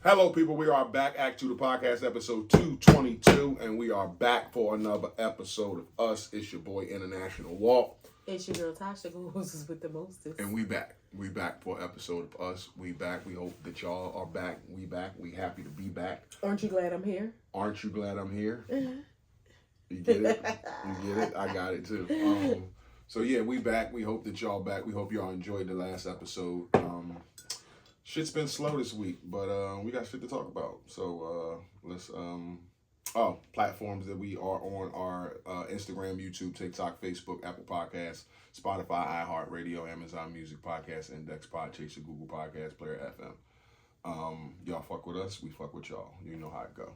Hello, people. We are back. Act 2, the podcast, episode 222, and we are back for another episode of Us. It's your boy, International Walk. It's your girl, Tasha, who's with the mostest. And we back. We back for an episode of Us. We back. We hope that y'all are back. We back. We happy to be back. Aren't you glad I'm here? Aren't you glad I'm here? You get it? You get it? I got it, too. So, yeah, we back. We hope that y'all back. We hope y'all enjoyed the last episode. Shit's been slow this week, but we got shit to talk about. So let's platforms that we are on are Instagram, YouTube, TikTok, Facebook, Apple Podcasts, Spotify, iHeartRadio, Amazon Music Podcast, Index Podchaser, Google Podcast, Player FM. Y'all fuck with us, we fuck with y'all. You know how it go.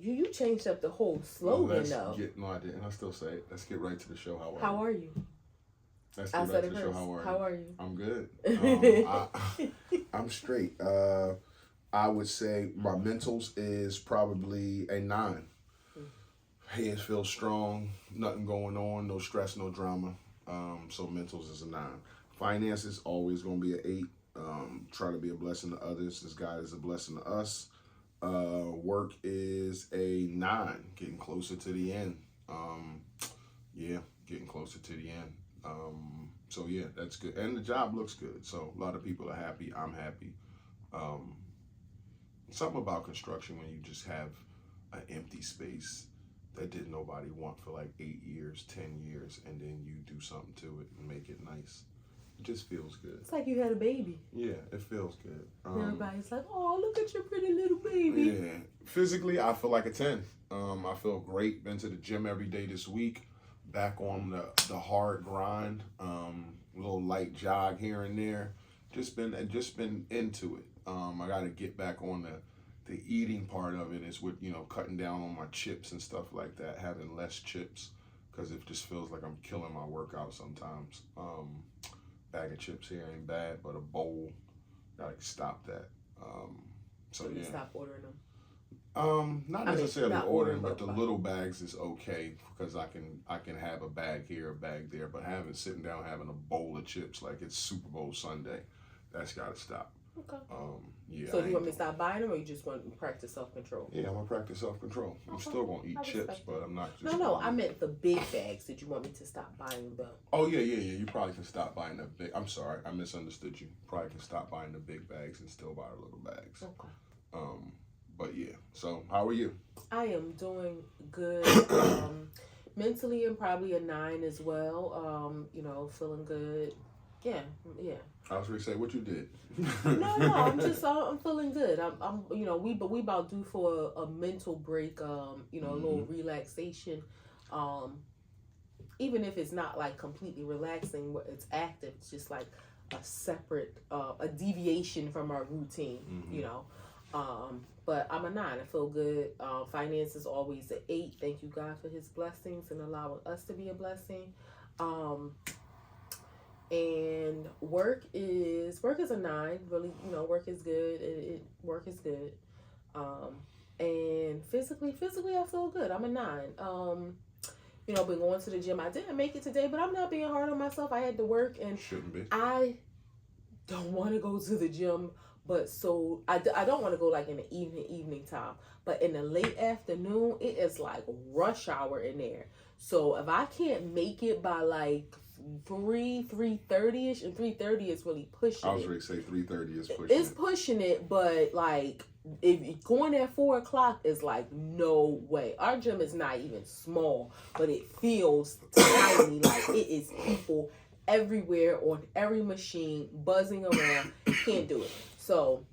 You changed up the whole slogan though. No, I didn't. I still say it. Let's get right to the show. How are you? Let's get right to the show. How are you? I'm good. I'm straight. I would say my mentals is probably a 9. Head feels strong. Nothing going on. No stress. No drama. So mentals is a 9. Finances always gonna be an 8. Try to be a blessing to others. This guy is a blessing to us. Work is a 9. Getting closer to the end. Getting closer to the end. So yeah, that's good. And the job looks good. So a lot of people are happy. I'm happy. Something about construction when you just have an empty space that didn't nobody want for like 8 years, 10 years, and then you do something to it and make it nice. It just feels good. It's like you had a baby. Yeah, it feels good. Everybody's like, oh, look at your pretty little baby. Yeah. Physically, I feel like a 10. I feel great. Been to the gym every day this week. Back on the hard grind, a little light jog here and there. Just been into it. I got to get back on the eating part of it. Is with cutting down on my chips and stuff like that. Having less chips because it just feels like I'm killing my workout sometimes. Bag of chips here ain't bad, but a bowl, gotta stop that. So yeah. Stop ordering them. Not necessarily ordering, but the little bags is okay because I can have a bag here, a bag there, but sitting down having a bowl of chips like it's Super Bowl Sunday, that's gotta stop. Okay. Yeah. So do you want me to stop buying them, or you just want to practice self-control? Yeah, I'm gonna practice self-control. I'm still gonna eat chips, but I'm not just. No, I meant the big bags. Did you want me to stop buying them? Oh yeah. You probably can stop buying the big. I'm sorry, I misunderstood you. Probably can stop buying the big bags and still buy the little bags. Okay. But yeah. So how are you? I am doing good. Mentally, I'm probably a 9 as well. Feeling good. Yeah. I was going to say what you did. No, I'm feeling good. We about due for a mental break. A little relaxation. Even if it's not like completely relaxing, it's active. It's just like a separate, a deviation from our routine. But I'm a 9. I feel good. Finance is always an 8. Thank you, God, for His blessings and allowing us to be a blessing. And work is a 9. Really, work is good. Work is good. And physically, I feel good. I'm a 9. Been going to the gym. I didn't make it today, but I'm not being hard on myself. I had to work, and shouldn't be. I don't want to go to the gym. But so I don't want to go like in the evening time, but in the late afternoon, it is like rush hour in there. So if I can't make it by like 3:30ish, and 3:30 is really pushing I was it. ready to say 3:30 is pushing It's pushing it, but like if going at 4:00 is like no way. Our gym is not even small, but it feels tiny. Like it is people everywhere on every machine buzzing around. Can't do it. So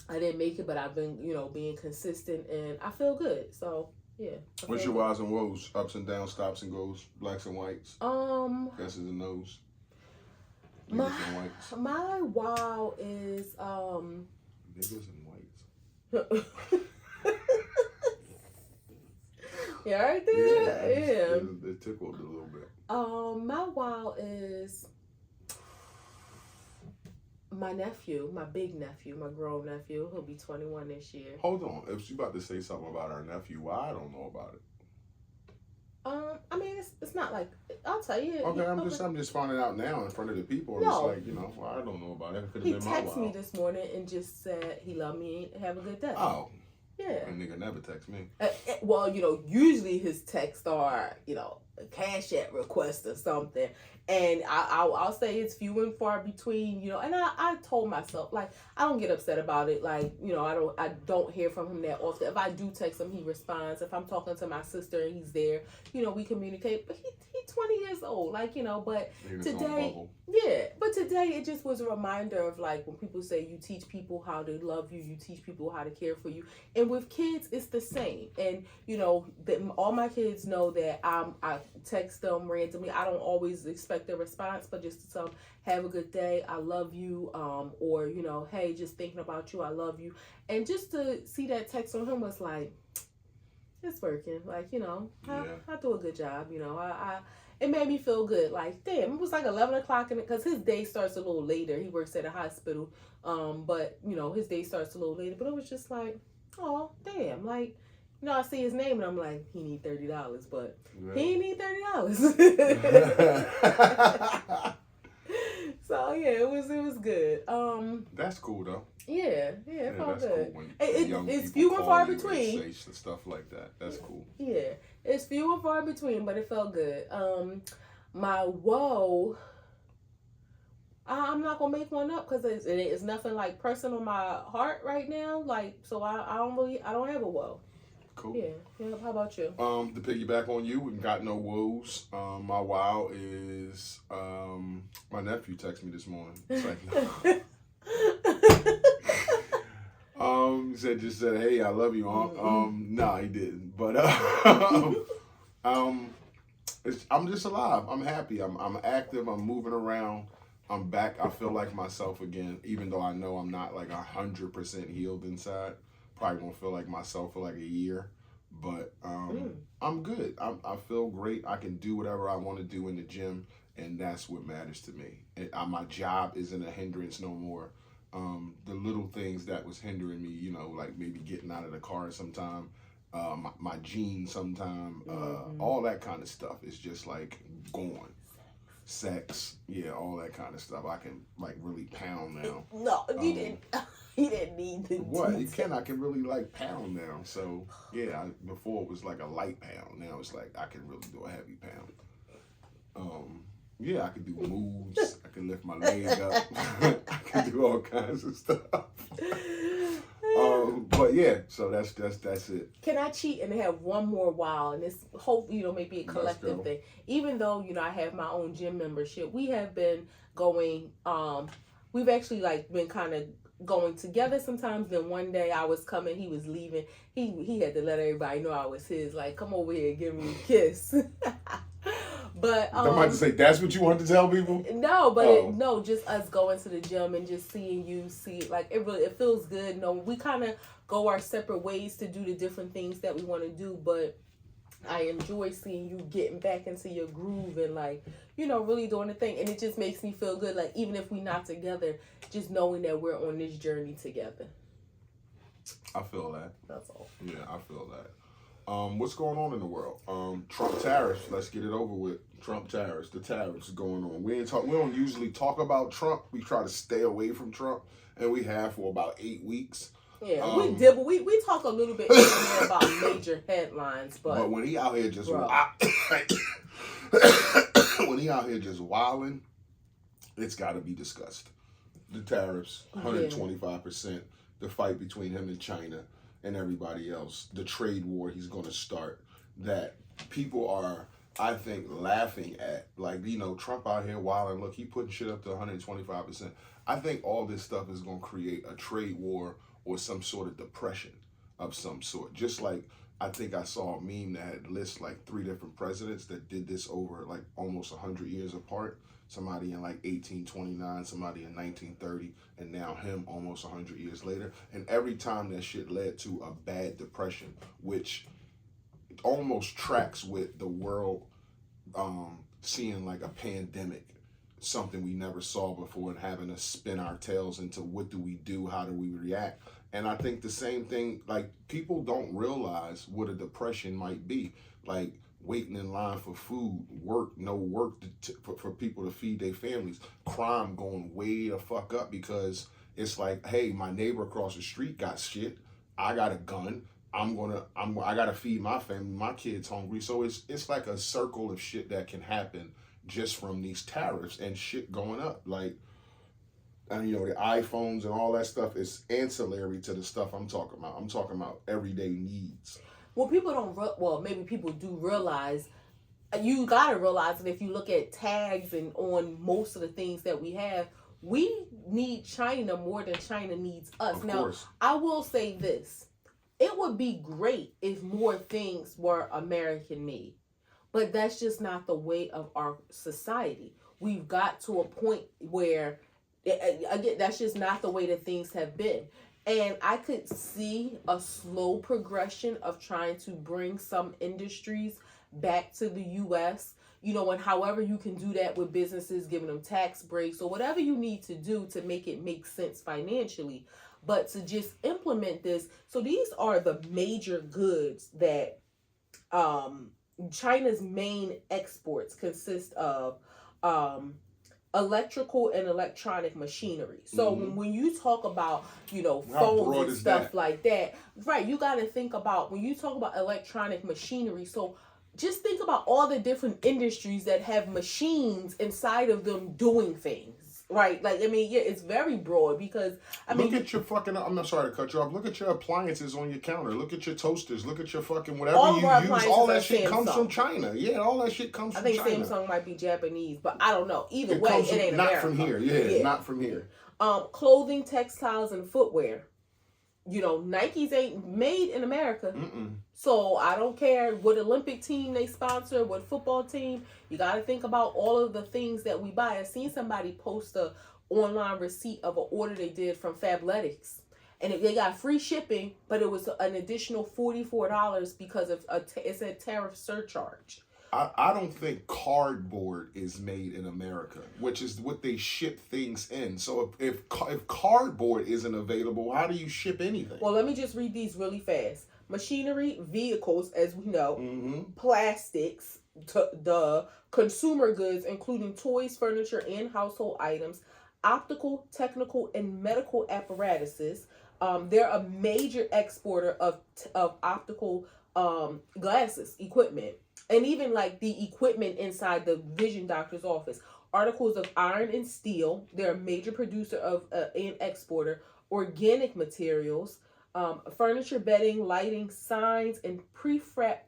I didn't make it, but I've been, being consistent, and I feel good. So yeah. What's your whys and woes? Ups and downs, stops and goes, blacks and whites. Yeses and nos. Niggas and whites. My wow is Niggas and whites. Yeah, right there. Yeah. It tickled a little bit. My wow is my nephew, my big nephew, my grown nephew. He'll be 21 this year. Hold on. If she's about to say something about our nephew, why I don't know about it? I mean, it's not like I'll tell you. Okay, I'm just finding out now in front of the people. No. It's like, well, I don't know about it. It could He have been my texted me this morning and just said he loved me and have a good day. Oh. Yeah. A nigga never text me. Well, usually his texts are, a Cash App request or something. And I'll say it's few and far between, and I told myself, like, I don't get upset about it. Like, I don't hear from him that often. If I do text him, he responds. If I'm talking to my sister and he's there, we communicate. But he's 20 years old, like, but today it just was a reminder of, like, when people say you teach people how to love you, you teach people how to care for you. And with kids, it's the same. And, all my kids know that I text them randomly. I don't always expect their response, but just to tell them, have a good day, I love you, or hey, just thinking about you, I love you. And just to see that text from him was like, it's working, like, I do a good job, it made me feel good, like, damn, it was like 11 o'clock, because his day starts a little later. He works at a hospital, but his day starts a little later, but it was just like, oh damn, like, I see his name and I'm like, he need $30, but he ain't need $30. So yeah, it was good. That's cool though. Yeah, it felt good. Cool it's few and far between. Say stuff like that. That's cool. Yeah, it's few and far between, but it felt good. My woe, I'm not gonna make one up because it's nothing like pressing on my heart right now. Like, so I don't have a woe. Cool. Yeah. How about you? To piggyback on you, we got no woes. My wow is my nephew texted me this morning. It's like, he said, hey, I love you. Nah, he didn't. But I'm just alive. I'm happy. I'm active. I'm moving around. I'm back. I feel like myself again, even though I know I'm not like 100% healed inside. Probably won't feel like myself for like a year, but I'm good. I feel great. I can do whatever I want to do in the gym, and that's what matters to me. And my job isn't a hindrance no more. The little things that was hindering me, like maybe getting out of the car sometime, my jeans sometime, all that kind of stuff is just like gone. Sex, yeah, all that kind of stuff. I can like really pound now. No, you didn't. He didn't need to. What? You can. I can really like pound now. So yeah, before it was like a light pound. Now it's like I can really do a heavy pound. Yeah, I can do moves. I can lift my leg up. I can do all kinds of stuff. But yeah, so that's it. Can I cheat and have one more wow? And this hope maybe a collective thing. Even though I have my own gym membership, we have been going. We've actually like been kind of going together sometimes. Then one day I was coming, he was leaving. He had to let everybody know I was his. Like, come over here and give me a kiss. But I'm about to say that's what you want to tell people. No, but no, just us going to the gym and just seeing you like it feels good. No, we kind of go our separate ways to do the different things that we want to do, but I enjoy seeing you getting back into your groove and like really doing the thing, and it just makes me feel good. Like even if we're not together, just knowing that we're on this journey together. I feel that. That's all. Yeah, I feel that. What's going on in the world? Trump tariffs. Let's get it over with. Trump tariffs. The tariffs going on. We don't usually talk about Trump. We try to stay away from Trump, and we have for about 8 weeks. Yeah, we dibble. We talk a little bit here about major headlines, but when he out here just when he out here just wilding, it's got to be discussed. The tariffs, 125%. The fight between him and China and everybody else, the trade war he's going to start, that people are, I think, laughing at. Like, Trump out here wilding. Look, he putting shit up to 125%. I think all this stuff is going to create a trade war or some sort of depression of some sort. Just like, I think I saw a meme that had lists like 3 different presidents that did this over like almost 100 years apart. Somebody in like 1829, somebody in 1930, and now him almost 100 years later. And every time that shit led to a bad depression, which almost tracks with the world seeing like a pandemic, something we never saw before, and having to spin our tails into what do we do, how do we react. And I think the same thing, like people don't realize what a depression might be. Like waiting in line for food, no work for people to feed their families, crime going way the fuck up because it's like, hey, my neighbor across the street got shit. I got a gun. I gotta feed my family. My kids hungry. So it's like a circle of shit that can happen just from these tariffs and shit going up. Like, and the iPhones and all that stuff is ancillary to the stuff I'm talking about. I'm talking about everyday needs. Well, people don't. Maybe people do realize. You gotta realize that if you look at tags and on most of the things that we have, we need China more than China needs us. Now, Course. I will say this. It would be great if more things were American made, but that's just not the way of our society. We've got to a point where, again, that's just not the way that things have been. And I could see a slow progression of trying to bring some industries back to the U.S., and however you can do that with businesses, giving them tax breaks or whatever you need to do to make it make sense financially. But to just implement this, so these are the major goods that China's main exports consist of electrical and electronic machinery. So when you talk about, phones and stuff like that, right, you got to think about when you talk about electronic machinery. So just think about all the different industries that have machines inside of them doing things. Right, it's very broad because look at your fucking. I'm not sorry to cut you off. Look at your appliances on your counter. Look at your toasters. Look at your fucking whatever you use. All that shit comes from China. Yeah, all that shit comes from China. I think Samsung might be Japanese, but I don't know. Either way, it ain't not America. From here. Yeah, not from here. Clothing, textiles, and footwear. Nikes ain't made in America. So I don't care what Olympic team they sponsor, what football team. You got to think about all of the things that we buy. I've seen somebody post a online receipt of an order they did from Fabletics. And they got free shipping, but it was an additional $44 because of it's a tariff surcharge. I don't think cardboard is made in America, which is what they ship things in. So if cardboard isn't available, how do you ship anything? Well, let me just read these really fast. Machinery, vehicles, as we know, plastics, the consumer goods, including toys, furniture, and household items, optical, technical, and medical apparatuses. They're a major exporter of optical glasses equipment. And even like the equipment inside the vision doctor's office. Articles of iron and steel. They're a major producer of and exporter. Organic materials. Furniture, bedding, lighting, signs, and prefabricated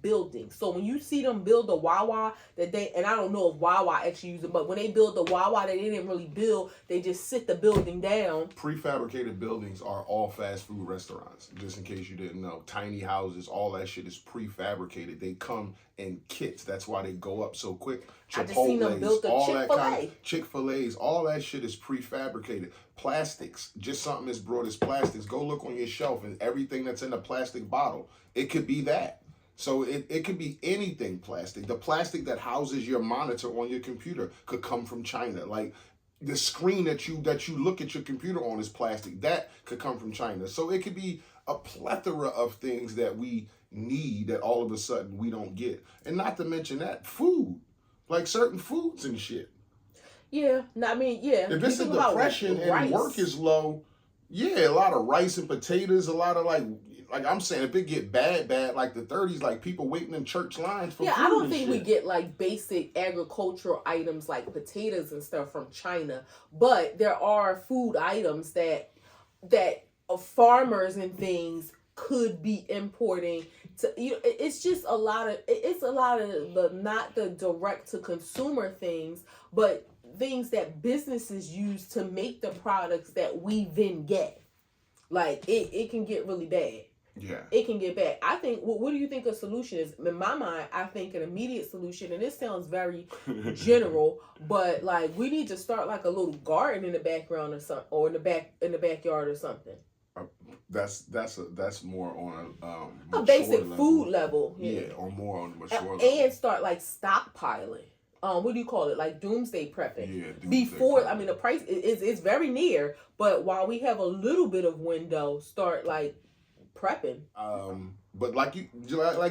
buildings. So when you see them build the Wawa and I don't know if Wawa actually use it, but when they build the Wawa that they didn't really build, they just sit the building down. Prefabricated buildings are all fast food restaurants, just in case you didn't know. Tiny houses, all that shit is prefabricated. They come in kits. That's why they go up so quick. I just seen them build the Chick-fil-A. Chick-fil-A's, all that shit is prefabricated. Plastics, just something as broad as plastics. Go look on your shelf and everything that's in a plastic bottle. It could be that. So it could be anything plastic. The plastic that houses your monitor on your computer could come from China. Like the screen that you look at your computer on is plastic. That could come from China. So it could be a plethora of things that we need that all of a sudden we don't get. And not to mention that food, like certain foods and shit. Yeah, yeah. If it's a depression and work is low, yeah, a lot of rice and potatoes, a lot of like I'm saying, if it get bad, like the 30s, like people waiting in church lines for food. I don't think we get like basic agricultural items like potatoes and stuff from China, but there are food items that farmers and things could be importing to. It's just a lot of the not the direct to consumer things, but things that businesses use to make the products that we then get. Like it can get really bad. Yeah. It can get bad. I think, what do you think a solution is? In my mind, I think an immediate solution, and this sounds very general, but like we need to start like a little garden in the background or something, or in the backyard or something. That's more on a basic food level. Yeah, or more on the mature level. And start like stockpiling. What do you call it? Like doomsday prepping. Yeah. Before, prepping. The price is very near, but while we have a little bit of window, start like prepping. But like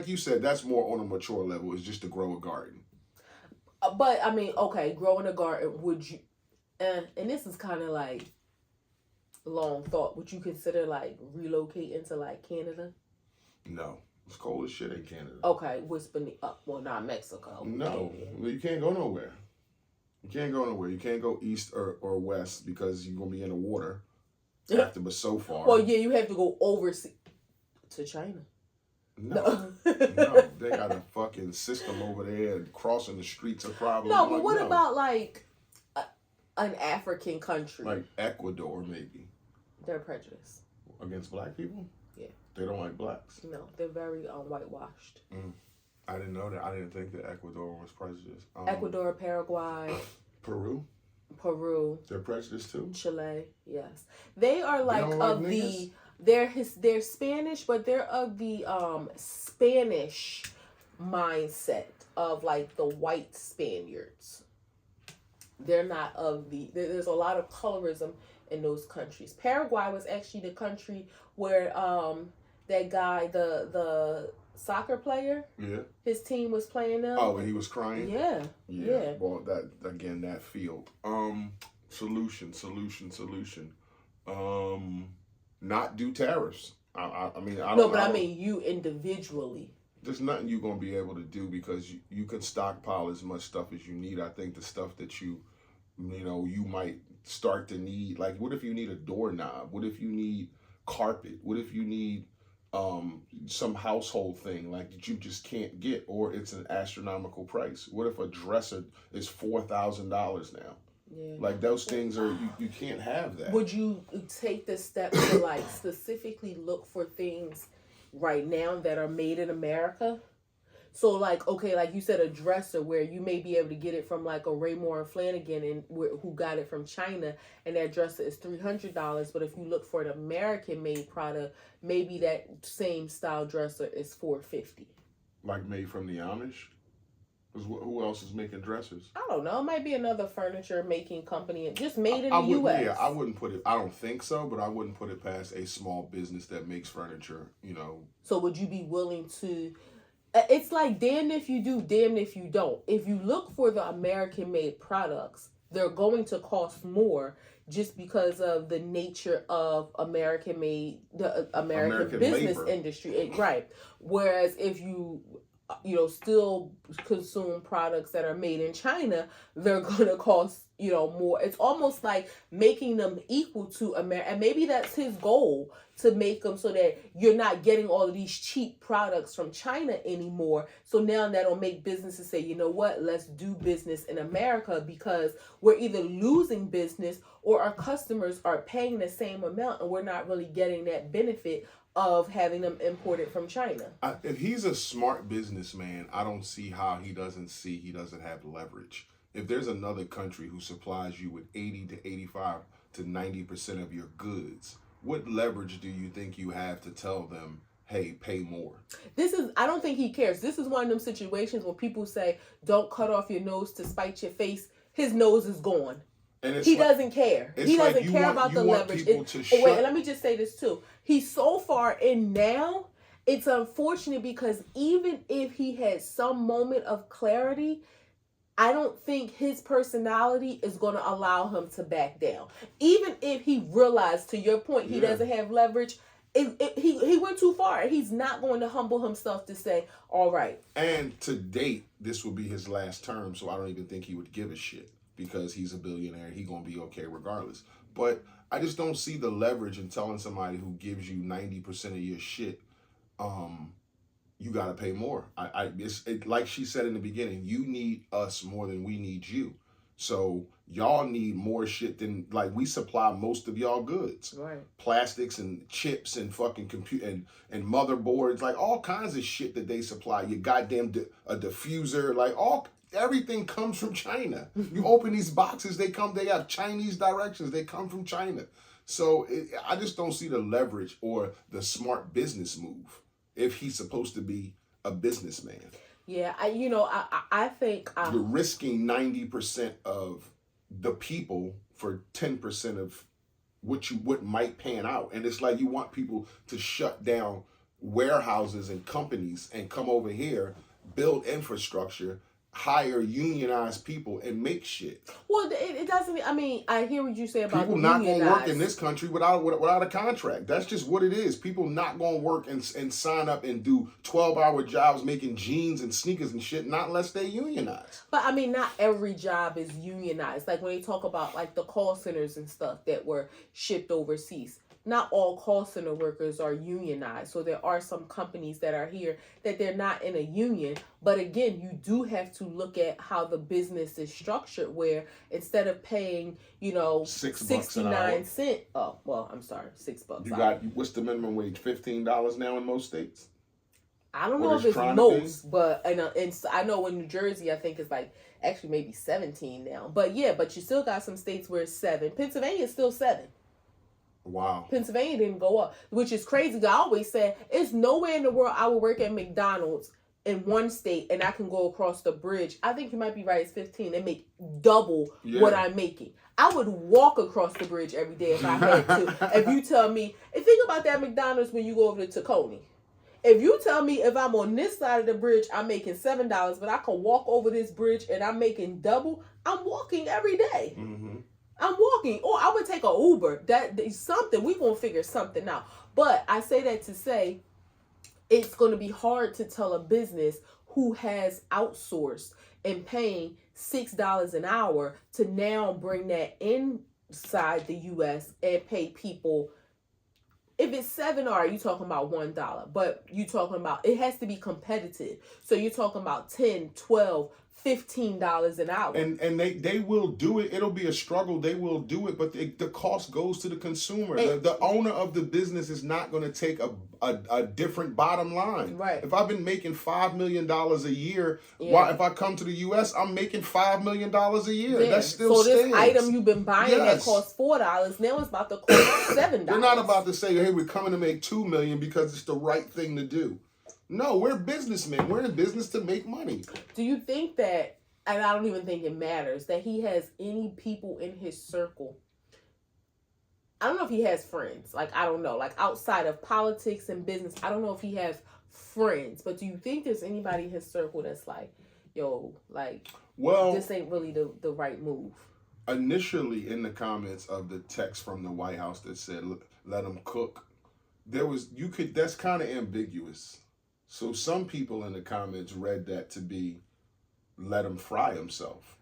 you said, that's more on a mature level. Is just to grow a garden. But I mean, okay, growing a garden, would you? And this is kind of like long thought. Would you consider like relocating to like Canada? No, it's cold as shit in Canada. Okay, what's beneath? Well, not Mexico. No, you can't go nowhere. You can't go nowhere. You can't go east or west because you're gonna be in the water. After, but so far. Well, yeah, you have to go overseas to China. No, no, they got a fucking system over there, and crossing the streets a problem. No, but what about like an African country, like Ecuador, maybe? They're prejudiced against black people. Yeah, they don't like blacks. No, they're very whitewashed. I didn't know that. I didn't think that Ecuador was prejudiced. Ecuador, Paraguay, Peru. They're prejudiced too. Chile, yes, they are like of the. They're Spanish, but they're of the Spanish mindset of like the white Spaniards. They're not of the. There's a lot of colorism in those countries. Paraguay was actually the country where that guy, the soccer player, his team was playing them. Oh, and he was crying. Yeah. Well, that field. Solution. Not do tariffs. I mean, I don't know. No, but I mean you individually. There's nothing you're going to be able to do because you can stockpile as much stuff as you need. I think the stuff that you might start to need, like what if you need a doorknob? What if you need carpet? What if you need some household thing like that you just can't get, or it's an astronomical price? What if a dresser is $4,000 now? Yeah. Like those things are you can't have that. Would you take the step to like specifically look for things right now that are made in America? So like, okay, like you said, a dresser where you may be able to get it from like a Raymore and Flanagan and who got it from China, and that dresser is $300. But if you look for an American made product, maybe that same style dresser is $450. Like made from the Amish? Who else is making dressers? I don't know. It might be another furniture making company, just made in the U.S. Yeah, I wouldn't put it. I don't think so, but I wouldn't put it past a small business that makes furniture. So would you be willing to? It's like damn if you do, damn if you don't. If you look for the American-made products, they're going to cost more just because of the nature of American-made, the American business labor. Industry, right? Whereas if you still consume products that are made in China, they're going to cost, more. It's almost like making them equal to America. And maybe that's his goal, to make them so that you're not getting all of these cheap products from China anymore. So now that'll make businesses say, you know what, let's do business in America, because we're either losing business or our customers are paying the same amount and we're not really getting that benefit of having them imported from China. If he's a smart businessman, I don't see how he doesn't have leverage. If there's another country who supplies you with 80 to 85 to 90% of your goods, what leverage do you think you have to tell them, hey, pay more? I don't think he cares. This is one of them situations where people say, don't cut off your nose to spite your face. His nose is gone. He doesn't care. He doesn't care about the leverage. Wait, let me just say this too. He's so far in now, it's unfortunate because even if he had some moment of clarity, I don't think his personality is going to allow him to back down. Even if he realized, to your point, he doesn't have leverage, he went too far. He's not going to humble himself to say, all right. And to date, this will be his last term, so I don't even think he would give a shit. Because he's a billionaire, he's going to be okay regardless. But I just don't see the leverage in telling somebody who gives you 90% of your shit, you got to pay more. Like she said in the beginning, you need us more than we need you. So y'all need more shit than, like, we supply most of y'all goods. Right. Plastics and chips and fucking computer and motherboards, like all kinds of shit that they supply. Your goddamn a diffuser, like everything comes from China. You open these boxes, they have Chinese directions. They come from China. So I just don't see the leverage or the smart business move if he's supposed to be a businessman. Yeah, I think you're risking 90% of the people for 10% of what might pan out. And it's like you want people to shut down warehouses and companies and come over here, build infrastructure, hire unionized people, and make shit. Well, it doesn't. I mean, I hear what you say about people the not going to unionized. work in this country without a contract. That's just what it is. People not going to work and sign up and do 12-hour jobs making jeans and sneakers and shit, not unless they unionize. But I mean, not every job is unionized. Like when they talk about like the call centers and stuff that were shipped overseas. Not all call center workers are unionized. So there are some companies that are here that they're not in a union. But again, you do have to look at how the business is structured, where instead of paying, $69 an hour. cents. Oh, well, I'm sorry, $6. You got, what's the minimum wage? $15 now in most states? I don't know if it's most, but and I know in New Jersey, I think it's like actually maybe 17 now. But yeah, but you still got some states where it's 7. Pennsylvania is still 7. Wow. Pennsylvania didn't go up, which is crazy. I always said, it's nowhere in the world I would work at McDonald's in one state and I can go across the bridge. I think you might be right, it's 15, and make double what I'm making. I would walk across the bridge every day if I had to. If you tell me, and think about that McDonald's when you go over to Tacony. If you tell me if I'm on this side of the bridge, I'm making $7, but I can walk over this bridge and I'm making double, I'm walking every day. Mm-hmm. I'm walking, or I would take an Uber. That is something, we're going to figure something out. But I say that to say it's going to be hard to tell a business who has outsourced and paying $6 an hour to now bring that inside the U.S. and pay people. If it's $7, you talking about $1, but you talking about, it has to be competitive. So you're talking about $10, $12, $15 an hour. And they will do it. It'll be a struggle. They will do it, but the cost goes to the consumer. The owner of the business is not going to take a different bottom line. Right. If I've been making $5 million a year, why if I come to the U.S., I'm making $5 million a year. Yeah. That still so stands. This item you've been buying that costs $4, now it's about to cost $7. They're not about to say, hey, we're coming to make $2 million because it's the right thing to do. No, we're businessmen. We're in business to make money. Do you think that, and I don't even think it matters, that he has any people in his circle? I don't know if he has friends. Like, I don't know. Like, outside of politics and business, I don't know if he has friends. But do you think there's anybody in his circle that's like, yo, like, well, this ain't really the right move? Initially, in the comments of the text from the White House that said, let him cook, that's kind of ambiguous. So some people in the comments read that to be, let him fry himself.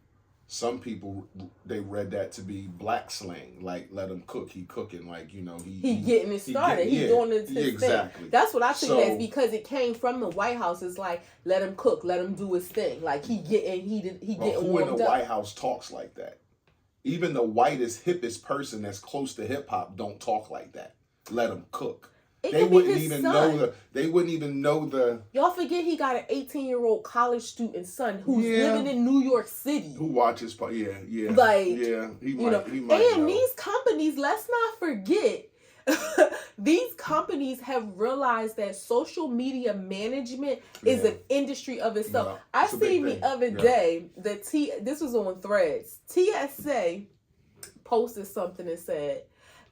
Some people, they read that to be black slang, like let him cook. He cooking, like, he getting it started. He doing it his thing. That's what I think it is, because it came from the White House. It's like, let him cook, let him do his thing. Like he getting who warmed in the up. White House talks like that? Even the whitest, hippest person that's close to hip hop don't talk like that. Let him cook. They wouldn't even know the. Y'all forget he got an 18-year-old college student son who's living in New York City. Who watches? Yeah. Like, he might and know. These companies, let's not forget, these companies have realized that social media management is an industry of itself. Yeah, I seen the other day this was on Threads. TSA posted something and said,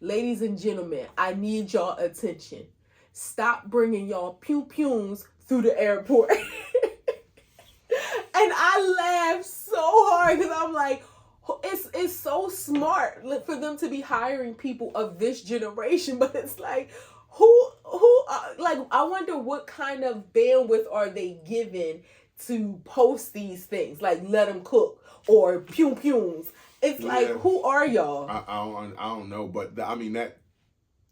ladies and gentlemen, I need y'all attention. Stop bringing y'all pew-pews through the airport. And I laughed so hard because I'm like, it's so smart for them to be hiring people of this generation, but it's like, I wonder what kind of bandwidth are they given to post these things, like let them cook or pew-pews. It's like, who are y'all? I don't know, but that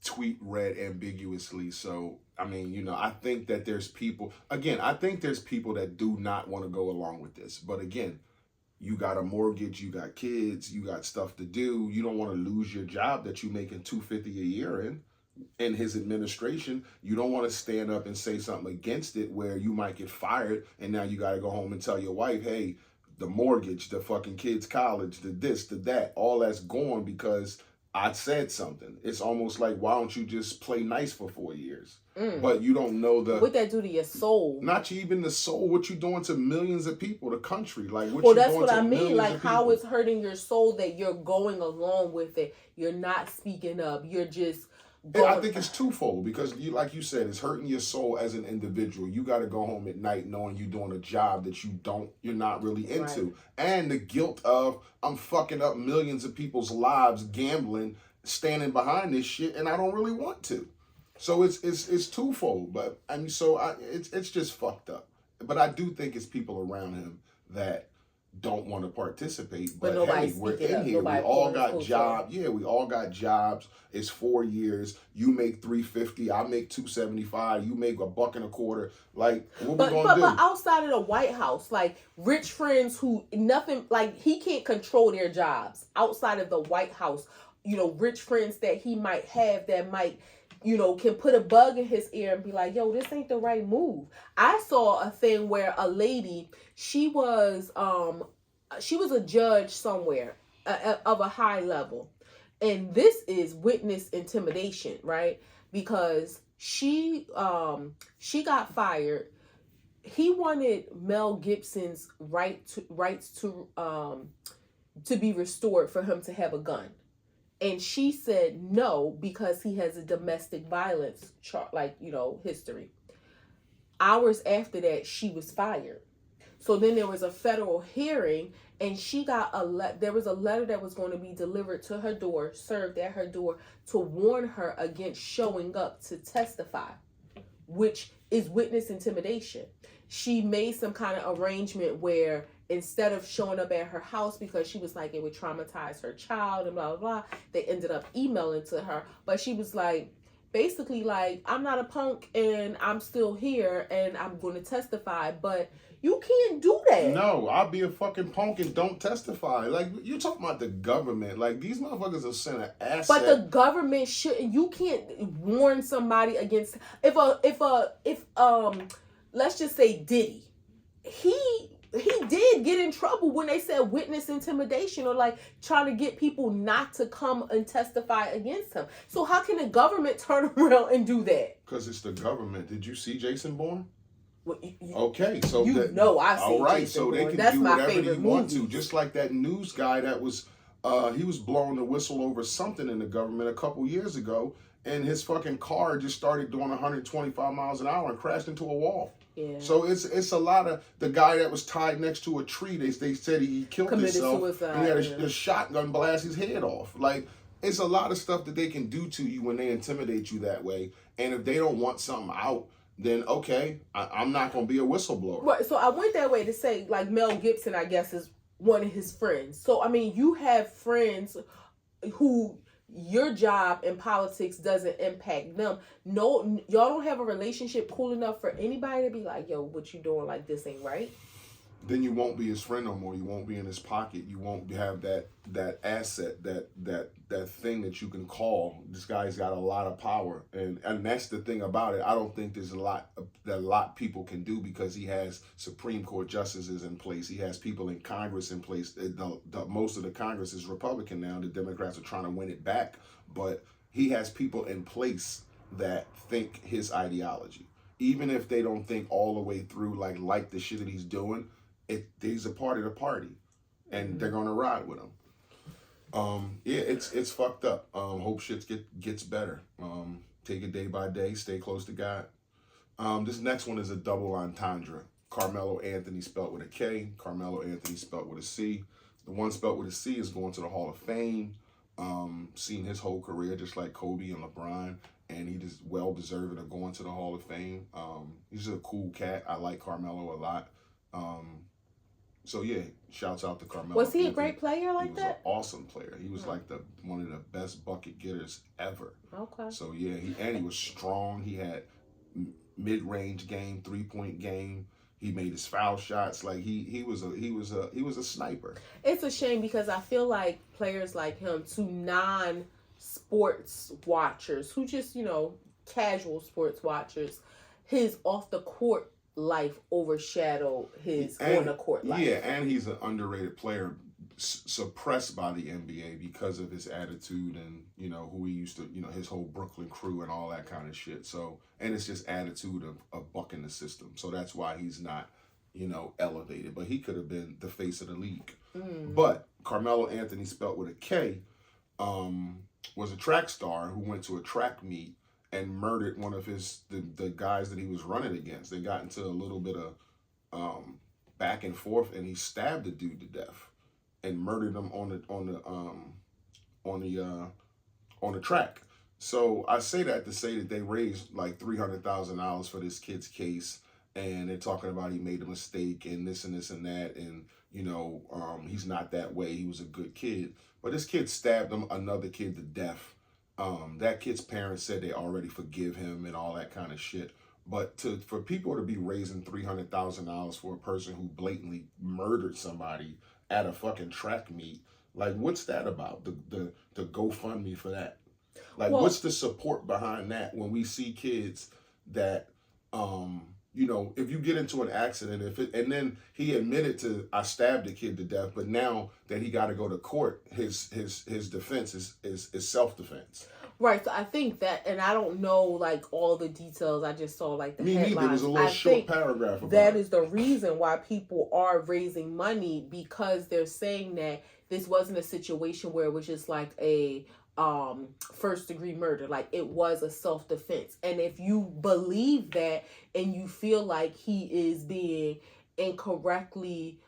tweet read ambiguously. So, I think that there's people, that do not want to go along with this. But again, you got a mortgage, you got kids, you got stuff to do. You don't want to lose your job that you're making $250 a year in his administration. You don't want to stand up and say something against it where you might get fired and now you got to go home and tell your wife, hey, the mortgage, the fucking kids' college, the this, the that, all that's gone because I said something. It's almost like, why don't you just play nice for 4 years? But you don't know what that do to your soul. Not even the soul. What you doing to millions of people, the country? Like, what well, you that's doing what to I mean. millions Like, of how people? it's hurting your soul that you're going along with it. You're not speaking up. You're just going. I think it's twofold because, like you said, it's hurting your soul as an individual. You got to go home at night knowing you're doing a job that you're not really into, Right. and the guilt of I'm fucking up millions of people's lives gambling, standing behind this shit, and I don't really want to. So it's twofold, but I mean, it's just fucked up. But I do think it's people around him that don't want to participate. But hey, we're in here. We all got jobs. Yeah, we all got jobs. It's 4 years. You make $350. I make $275. You make $1.25. Like, what we gonna do? But outside of the White House, like rich friends who nothing, like he can't control their jobs. Outside of the White House, rich friends that he might have that might, can put a bug in his ear and be like, yo, this ain't the right move. I saw a thing where a lady, she was a judge somewhere of a high level. And this is witness intimidation, right? Because she got fired. He wanted Mel Gibson's rights to be restored for him to have a gun. And she said no because he has a domestic violence history. Hours after that, she was fired. So then there was a federal hearing, and she got there was a letter that was going to be delivered to her door, served at her door, to warn her against showing up to testify, which is witness intimidation. She made some kind of arrangement where instead of showing up at her house because she was like it would traumatize her child and blah, blah, blah, they ended up emailing to her. But she was like, basically like, I'm not a punk and I'm still here and I'm going to testify, but you can't do that. No, I'll be a fucking punk and don't testify. Like, you're talking about the government. Like, these motherfuckers are sent an asset. But the government shouldn't. You can't warn somebody against if let's just say Diddy, he did get in trouble when they said witness intimidation or like trying to get people not to come and testify against him. So how can the government turn around and do that? Because it's the government. Did you see Jason Bourne? Well, okay, so I've seen all right, Jason so Bourne. they can That's do whatever they want to. movie. Just like that news guy that was, he was blowing the whistle over something in the government a couple years ago, and his fucking car just started doing 125 miles an hour and crashed into a wall. Yeah. So it's a lot of the guy that was tied next to a tree. They said he killed himself. Suicide, and he had a shotgun blast his head off. Like, it's a lot of stuff that they can do to you when they intimidate you that way. And if they don't want something out, then okay, I'm not going to be a whistleblower. Right. So I went that way to say, like, Mel Gibson, I guess, is one of his friends. So, I mean, you have friends who your job in politics doesn't impact them. No, y'all don't have a relationship cool enough for anybody to be like, yo, what you doing? Like, this ain't right. Then you won't be his friend no more. You won't be in his pocket. You won't have that asset, that thing that you can call. This guy's got a lot of power, and that's the thing about it. I don't think there's a lot people can do because he has Supreme Court justices in place. He has people in Congress in place. Most of the Congress is Republican now. The Democrats are trying to win it back, but he has people in place that think his ideology, even if they don't think all the way through like the shit that he's doing. He's a part of the party, and they're gonna ride with him. It's fucked up. Hope shit gets better. Take it day by day. Stay close to God. This next one is a double entendre. Carmelo Anthony spelt with a K. Carmelo Anthony spelt with a C. The one spelt with a C is going to the Hall of Fame. Seen his whole career just like Kobe and LeBron, and he just well deserving of going to the Hall of Fame. He's just a cool cat. I like Carmelo a lot. So yeah, shouts out to Carmelo. Was he a great player like that? He was an awesome player. He was like one of the best bucket getters ever. Okay. So yeah, he was strong. He had mid-range game, 3-point game. He made his foul shots. Like he was a sniper. It's a shame because I feel like players like him, to non-sports watchers who just, casual sports watchers, his off the court life overshadowed his on the court life. Yeah, and he's an underrated player suppressed by the NBA because of his attitude and, you know, who he used to, you know, his whole Brooklyn crew and all that kind of shit. So, and it's just attitude of bucking the system. So that's why he's not, you know, elevated. But he could have been the face of the league. But Carmelo Anthony, spelled with a K, was a track star who went to a track meet and murdered one of the guys that he was running against. They got into a little bit of back and forth, and he stabbed the dude to death and murdered him on the track. So I say that to say that they raised like $300,000 for this kid's case, and they're talking about he made a mistake and this and this and that, and you know, he's not that way. He was a good kid, but this kid stabbed another kid to death. That kid's parents said they already forgive him and all that kind of shit. But for people to be raising $300,000 for a person who blatantly murdered somebody at a fucking track meet, like, what's that about? The GoFundMe for that? Like, what's the support behind that when we see kids that, you know, if you get into an accident, and then he admitted to, I stabbed the kid to death, but now that he got to go to court, his defense is self-defense. Right, so I think that, and I don't know like all the details. I just saw like the Me headlines. neither. It was a little short paragraph about that is the reason why people are raising money, because they're saying that this wasn't a situation where it was just like a first degree murder. Like, it was a self-defense. And if you believe that and you feel like he is being incorrectly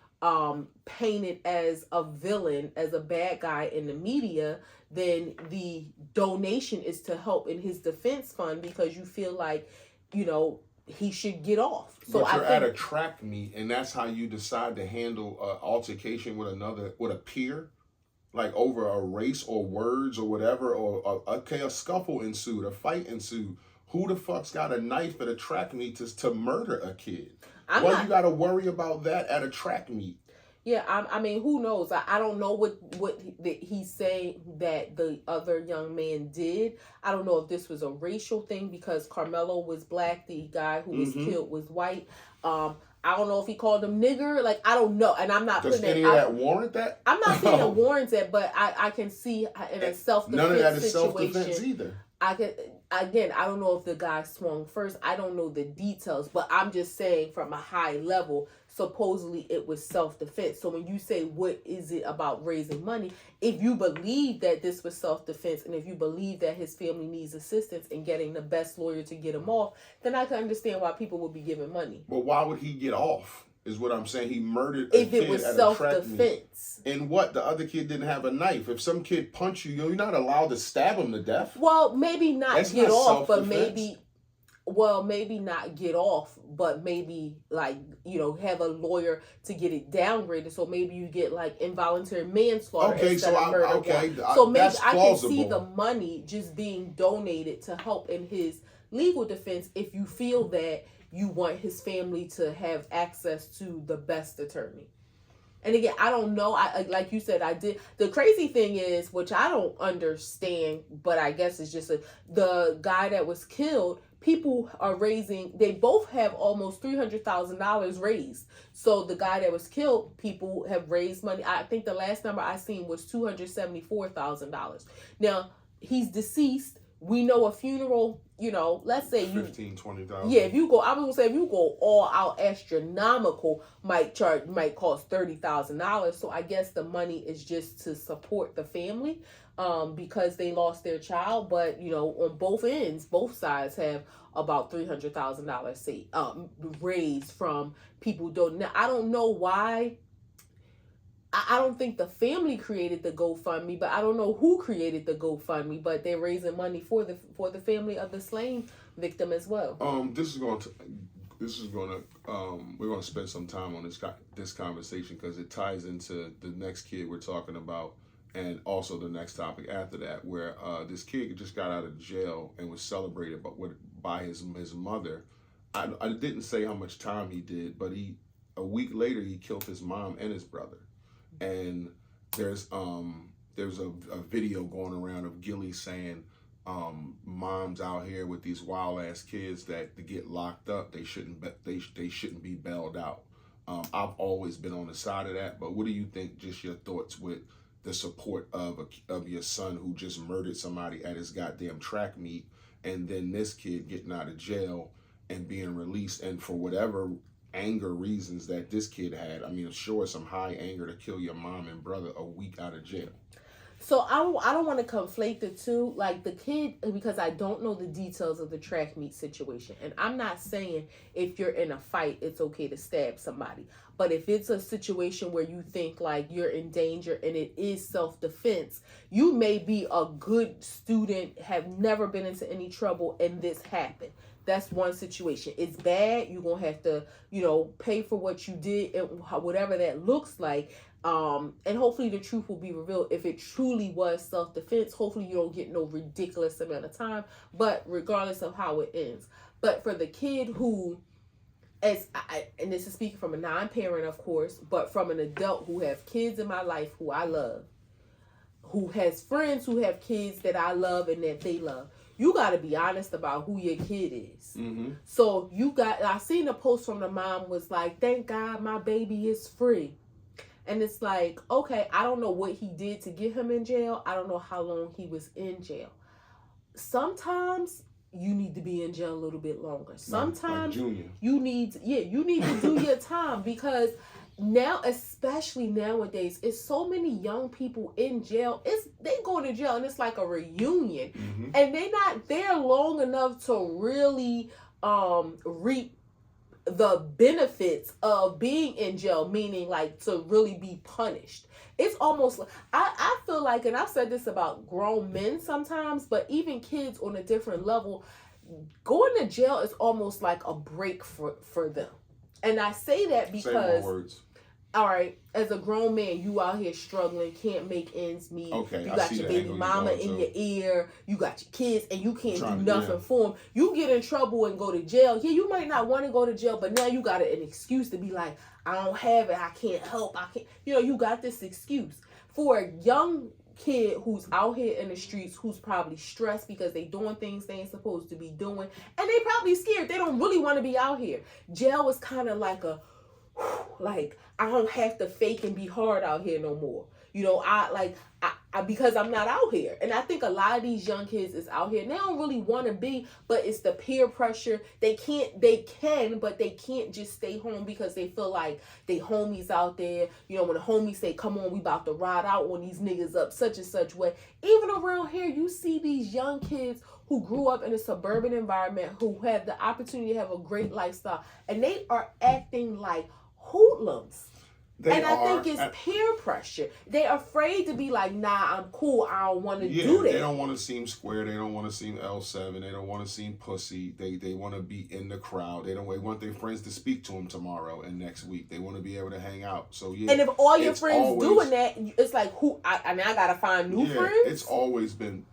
painted as a villain, as a bad guy in the media, then the donation is to help in his defense fund, because you feel like, you know, he should get off. So but you're at a track meet, and that's how you decide to handle an altercation with a peer, like over a race or words or whatever, or a scuffle ensued, a fight ensued. Who the fuck's got a knife at a track meet to murder a kid? You got to worry about that at a track meet? Yeah, I mean, who knows? I don't know what he's saying that the other young man did. I don't know if this was a racial thing, because Carmelo was black, the guy who was killed was white. I don't know if he called him nigger. Like, I don't know, and I'm not. Does putting any of that warrant that? I'm not saying it warrants that, but I can see in a self-defense none of that is situation. self-defense either. I don't know if the guy swung first. I don't know the details, but I'm just saying from a high level, supposedly it was self-defense. So when you say, what is it about raising money? If you believe that this was self-defense, and if you believe that his family needs assistance in getting the best lawyer to get him off, then I can understand why people would be giving money. But why would he get off? Is what I'm saying. He murdered a kid if it was at self-defense. And what? The other kid didn't have a knife. If some kid punched you, you're not allowed to stab him to death. Well, maybe not That's get not off, but self-defense. maybe not get off, but maybe, like, you know, have a lawyer to get it downgraded. So maybe you get like involuntary manslaughter instead of murder. So maybe I can see the money just being donated to help in his legal defense if you feel that you want his family to have access to the best attorney. And again, I don't know. I like you said, I did. The crazy thing is, which I don't understand, but I guess it's just the guy that was killed. People are raising. They both have almost $300,000 raised. So the guy that was killed, people have raised money. I think the last number I seen was $274,000. Now, he's deceased. We know a funeral, you know, let's say $15,000-$20,000. Yeah, if you go, I was gonna say, if you go all out astronomical, might cost $30,000. So I guess the money is just to support the family, because they lost their child. But you know, on both ends, both sides have about $300,000 raised from people donating. Now, I don't know why. I don't think the family created the GoFundMe, but I don't know who created the GoFundMe. But they're raising money for the family of the slain victim as well. We're going to spend some time on this conversation, because it ties into the next kid we're talking about, and also the next topic after that, where this kid just got out of jail and was celebrated by his mother. I didn't say how much time he did, but a week later he killed his mom and his brother. And there's a video going around of Gilly saying, moms out here with these wild ass kids that to get locked up, they shouldn't be bailed out. I've always been on the side of that. But what do you think, just your thoughts with the support of your son who just murdered somebody at his goddamn track meet, and then this kid getting out of jail and being released, and for whatever anger reasons that this kid had, I mean, sure, some high anger to kill your mom and brother a week out of jail. So I don't want to conflate the two. Like the kid, because I don't know the details of the track meet situation. And I'm not saying if you're in a fight, it's okay to stab somebody. But if it's a situation where you think like you're in danger and it is self-defense, you may be a good student, have never been into any trouble, and this happened. That's one situation. It's bad. You're going to have to, pay for what you did and whatever that looks like. And hopefully the truth will be revealed. If it truly was self-defense, hopefully you don't get no ridiculous amount of time, but regardless of how it ends. But for the kid who, and this is speaking from a non-parent, of course, but from an adult who have kids in my life who I love, who has friends who have kids that I love and that they love, you got to be honest about who your kid is. Mm-hmm. So I seen a post from the mom was like, thank God my baby is free. And it's like, okay, I don't know what he did to get him in jail. I don't know how long he was in jail. Sometimes you need to be in jail a little bit longer. Sometimes like you need to do your time, because now, especially nowadays, it's so many young people in jail. They go to jail and it's like a reunion, mm-hmm. and they're not there long enough to really reap the benefits of being in jail, meaning like to really be punished. It's almost like, I feel like, and I've said this about grown men sometimes, but even kids on a different level, going to jail is almost like a break for them. And I say that because, say more words. All right, as a grown man, you out here struggling, can't make ends meet. Okay, you got your baby mama in your ear, you got your kids, and you can't do nothing for them. You get in trouble and go to jail. Yeah, you might not want to go to jail, but now you got an excuse to be like, I don't have it, I can't help, I can't. You got this excuse. For a young kid who's out here in the streets, who's probably stressed because they doing things they ain't supposed to be doing, and they probably scared. They don't really want to be out here. Jail is kind of like I don't have to fake and be hard out here no more. I because I'm not out here. And I think a lot of these young kids is out here and they don't really want to be, but it's the peer pressure. They can, but they can't just stay home because they feel like they homies out there. When the homies say, come on, we about to ride out on these niggas up such and such way. Even around here, you see these young kids who grew up in a suburban environment, who have the opportunity to have a great lifestyle, and they are acting like hoodlums. I think it's peer pressure. They're afraid to be like, nah, I'm cool. I don't want to do that. They don't want to seem square. They don't want to seem L7. They don't want to seem pussy. They want to be in the crowd. They want their friends to speak to them tomorrow and next week. They want to be able to hang out. So yeah. And if all your friends doing that, it's like, I gotta find new friends. It's always been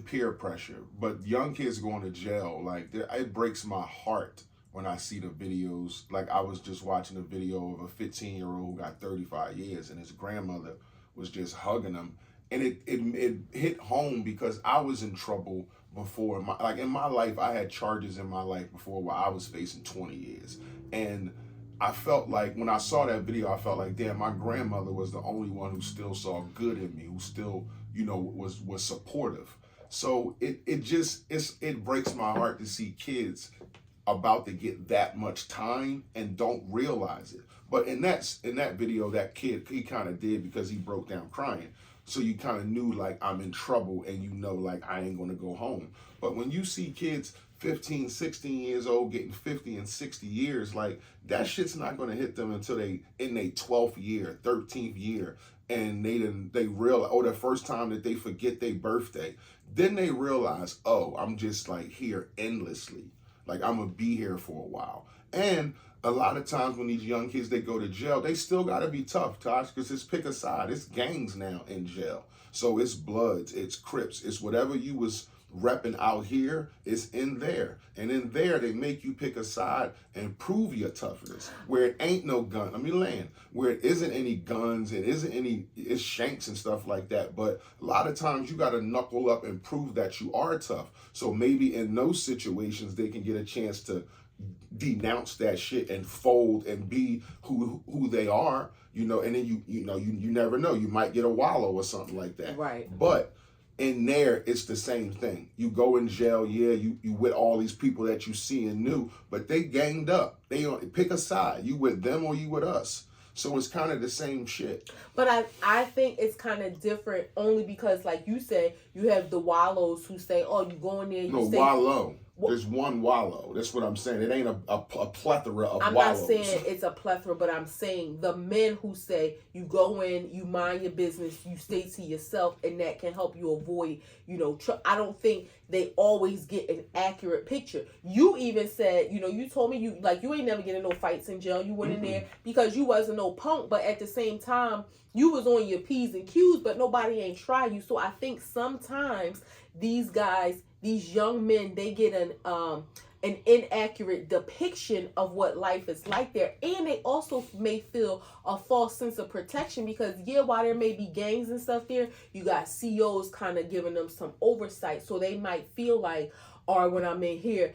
peer pressure. But young kids going to jail, like it breaks my heart when I see the videos. Like I was just watching a video of a 15-year-old who got 35 years and his grandmother was just hugging him. And it hit home because I was in trouble before. In my life, I had charges in my life before where I was facing 20 years. And I felt like when I saw that video, I felt like, damn, my grandmother was the only one who still saw good in me, who still, was supportive. So it breaks my heart to see kids about to get that much time and don't realize it. But in that video, that kid, he kind of did because he broke down crying. So you kind of knew like I'm in trouble and like I ain't gonna go home. But when you see kids 15, 16 years old getting 50 and 60 years, like that shit's not gonna hit them until they in their 12th year, 13th year. And they realize, the first time that they forget their birthday, then they realize, I'm just like here endlessly. Like, I'm going to be here for a while. And a lot of times when these young kids, they go to jail, they still got to be tough, Tosh, because it's pick a side. It's gangs now in jail. So it's Bloods, it's Crips, it's whatever you was repping out here is in there. And in there, they make you pick a side and prove your toughness. Where it ain't no gun. I mean, land. Where it isn't any guns, it's shanks and stuff like that. But a lot of times you got to knuckle up and prove that you are tough. So maybe in those situations, they can get a chance to denounce that shit and fold and be who they are, and then you never know. You might get a wallow or something like that. Right. But in there, it's the same thing. You go in jail, yeah, you with all these people that you see and knew, but they ganged up. They pick a side. You with them or you with us. So it's kind of the same shit. But I think it's kind of different only because, like you said, you have the wallows who say, oh, you go in there, you stay. Wallow. There's one wallow. That's what I'm saying. It ain't a plethora of wallows. I'm not saying it's a plethora, but I'm saying the men who say you go in, you mind your business, you stay to yourself, and that can help you avoid, I don't think they always get an accurate picture. You even said, you told me you ain't never get in no fights in jail. You went in there because you wasn't no punk, but at the same time, you was on your P's and Q's, but nobody ain't try you. So I think sometimes these guys, these young men, they get an inaccurate depiction of what life is like there, and they also may feel a false sense of protection because while there may be gangs and stuff there, you got COs kind of giving them some oversight, so they might feel like, or when I'm in here,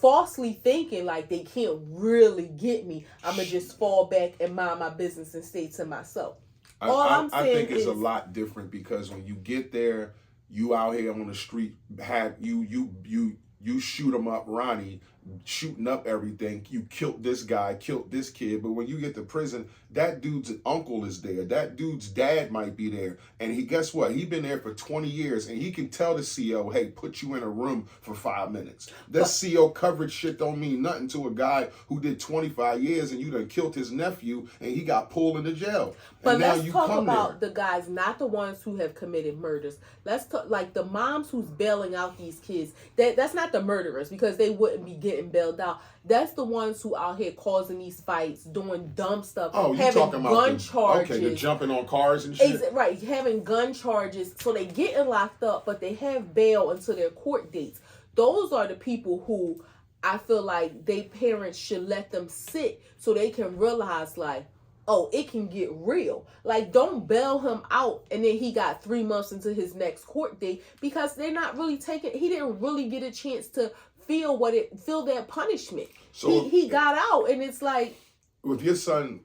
falsely thinking like they can't really get me, I'm gonna just fall back and mind my business and stay to myself. I think it's a lot different because when you get there, you out here on the street, have you shoot them up, Ronnie, shooting up everything. You killed this guy, killed this kid. But when you get to prison, that dude's uncle is there. That dude's dad might be there. And guess what? He been there for 20 years and he can tell the CO, hey, put you in a room for 5 minutes. That CO coverage shit don't mean nothing to a guy who did 25 years and you done killed his nephew and he got pulled into jail. But let's talk about the guys, not the ones who have committed murders. Let's talk like the moms who's bailing out these kids. That's not the murderers because they wouldn't be getting bailed out. That's the ones who out here causing these fights, doing dumb stuff, having gun charges. Okay, they're jumping on cars and shit. Right, having gun charges, so they getting locked up, but they have bail until their court dates. Those are the people who I feel like they parents should let them sit so they can realize like, oh, it can get real. Like, don't bail him out and then he got 3 months into his next court date because they're not really he didn't really get a chance to feel that punishment. So he got out and it's like, if your son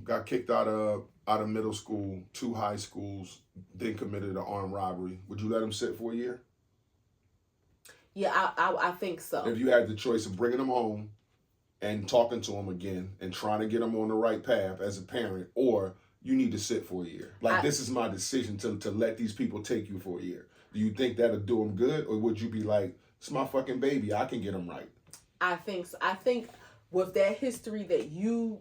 got kicked out of middle school, 2 high schools, then committed an armed robbery, would you let him sit for a year? Yeah, I think so. If you had the choice of bringing him home and talking to him again and trying to get him on the right path as a parent, or you need to sit for a year. This is my decision to let these people take you for a year. Do you think that'll do him good, or would you be like, it's my fucking baby, I can get him right? I think so. I think with that history that you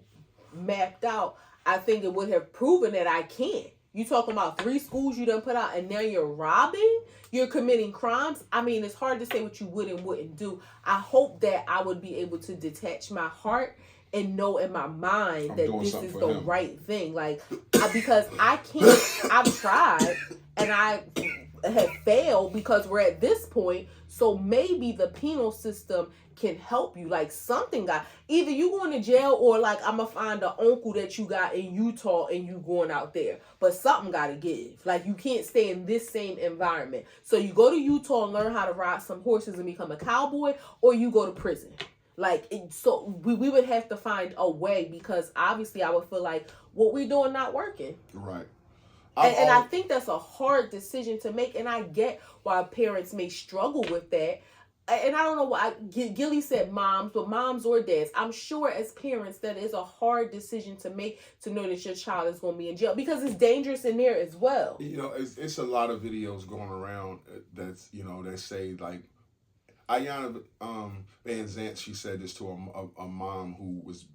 mapped out, I think it would have proven that I can. You talking about 3 schools you done put out and now you're robbing? You're committing crimes? I mean, it's hard to say what you would and wouldn't do. I hope that I would be able to detach my heart and know in my mind that this is the right thing. Because I can't, I've tried and I have failed because we're at this point. So maybe the penal system can help you. Something either you going to jail or I'm going to find an uncle that you got in Utah and you going out there. But something got to give. You can't stay in this same environment. So you go to Utah and learn how to ride some horses and become a cowboy, or you go to prison. So we would have to find a way because obviously I would feel like what we're doing not working. Right. And I think that's a hard decision to make. And I get why parents may struggle with that. And I don't know why Gilly said moms, but moms or dads, I'm sure as parents that is a hard decision to make, to know that your child is going to be in jail because it's dangerous in there as well. It's a lot of videos going around that's, that say Ayanna Van Zant, she said this to a mom who was,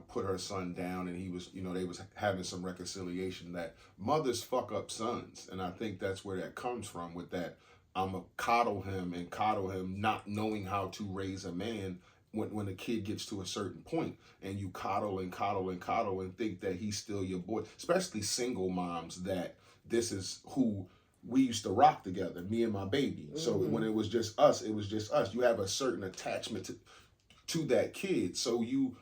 put her son down and he was, they was having some reconciliation that mothers fuck up sons. And I think that's where that comes from with that. I'm going to coddle him, not knowing how to raise a man when a kid gets to a certain point. And you coddle and think that he's still your boy, especially single moms, that this is who we used to rock together, me and my baby. So when it was just us, it was just us. You have a certain attachment to that kid. So you